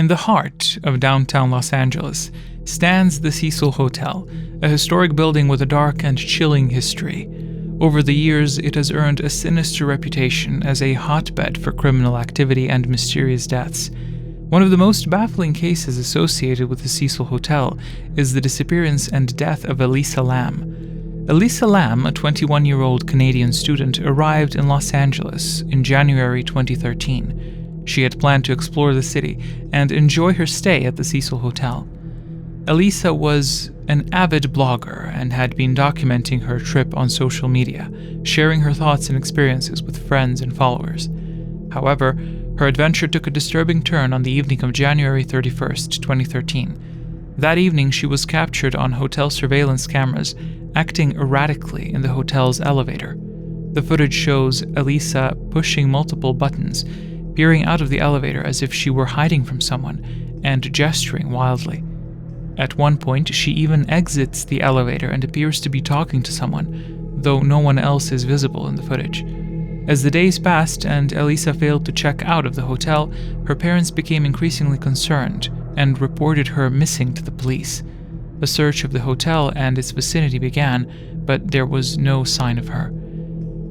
In the heart of downtown Los Angeles stands the Cecil Hotel, a historic building with a dark and chilling history. Over the years, it has earned a sinister reputation as a hotbed for criminal activity and mysterious deaths. One of the most baffling cases associated with the Cecil Hotel is the disappearance and death of Elisa Lam. Elisa Lam, a 21-year-old Canadian student, arrived in Los Angeles in January 2013. She had planned to explore the city and enjoy her stay at the Cecil Hotel. Elisa was an avid blogger and had been documenting her trip on social media, sharing her thoughts and experiences with friends and followers. However, her adventure took a disturbing turn on the evening of January 31st, 2013. That evening, she was captured on hotel surveillance cameras, acting erratically in the hotel's elevator. The footage shows Elisa pushing multiple buttons, peering out of the elevator as if she were hiding from someone, and gesturing wildly. At one point, she even exits the elevator and appears to be talking to someone, though no one else is visible in the footage. As the days passed and Elisa failed to check out of the hotel, her parents became increasingly concerned and reported her missing to the police. A search of the hotel and its vicinity began, but there was no sign of her.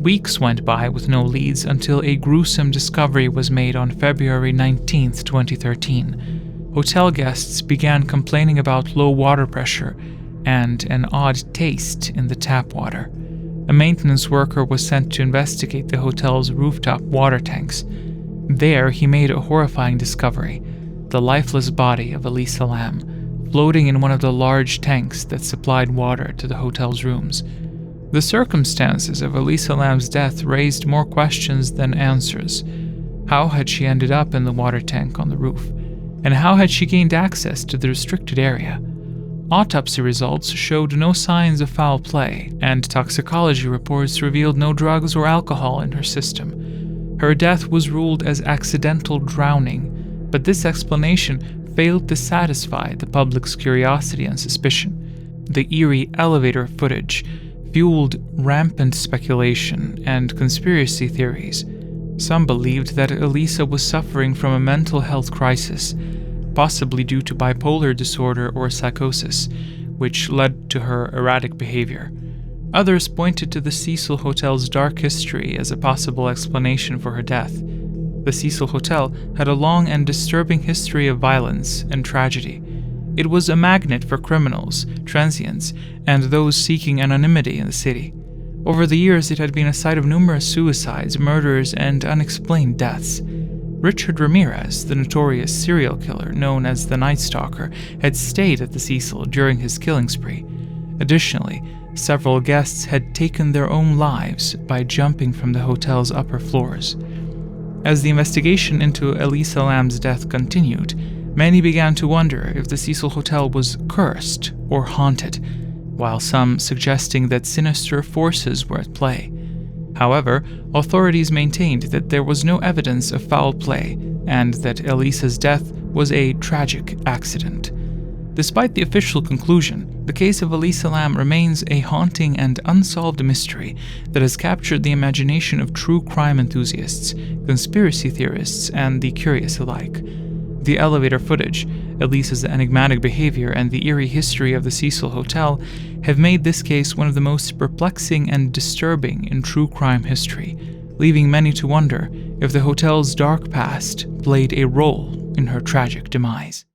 Weeks went by with no leads until a gruesome discovery was made on February 19, 2013. Hotel guests began complaining about low water pressure and an odd taste in the tap water. A maintenance worker was sent to investigate the hotel's rooftop water tanks. There, he made a horrifying discovery: the lifeless body of Elisa Lam, floating in one of the large tanks that supplied water to the hotel's rooms. The circumstances of Elisa Lam's death raised more questions than answers. How had she ended up in the water tank on the roof? And how had she gained access to the restricted area? Autopsy results showed no signs of foul play, and toxicology reports revealed no drugs or alcohol in her system. Her death was ruled as accidental drowning, but this explanation failed to satisfy the public's curiosity and suspicion. The eerie elevator footage fueled rampant speculation and conspiracy theories. Some believed that Elisa was suffering from a mental health crisis, possibly due to bipolar disorder or psychosis, which led to her erratic behavior. Others pointed to the Cecil Hotel's dark history as a possible explanation for her death. The Cecil Hotel had a long and disturbing history of violence and tragedy. It was a magnet for criminals, transients, and those seeking anonymity in the city. Over the years, it had been a site of numerous suicides, murders, and unexplained deaths. Richard Ramirez, the notorious serial killer known as the Night Stalker, had stayed at the Cecil during his killing spree. Additionally, several guests had taken their own lives by jumping from the hotel's upper floors. As the investigation into Elisa Lam's death continued, many began to wonder if the Cecil Hotel was cursed or haunted, while some suggesting that sinister forces were at play. However, authorities maintained that there was no evidence of foul play and that Elisa's death was a tragic accident. Despite the official conclusion, the case of Elisa Lam remains a haunting and unsolved mystery that has captured the imagination of true crime enthusiasts, conspiracy theorists, and the curious alike. The elevator footage, Elisa's enigmatic behavior, and the eerie history of the Cecil Hotel have made this case one of the most perplexing and disturbing in true crime history, leaving many to wonder if the hotel's dark past played a role in her tragic demise.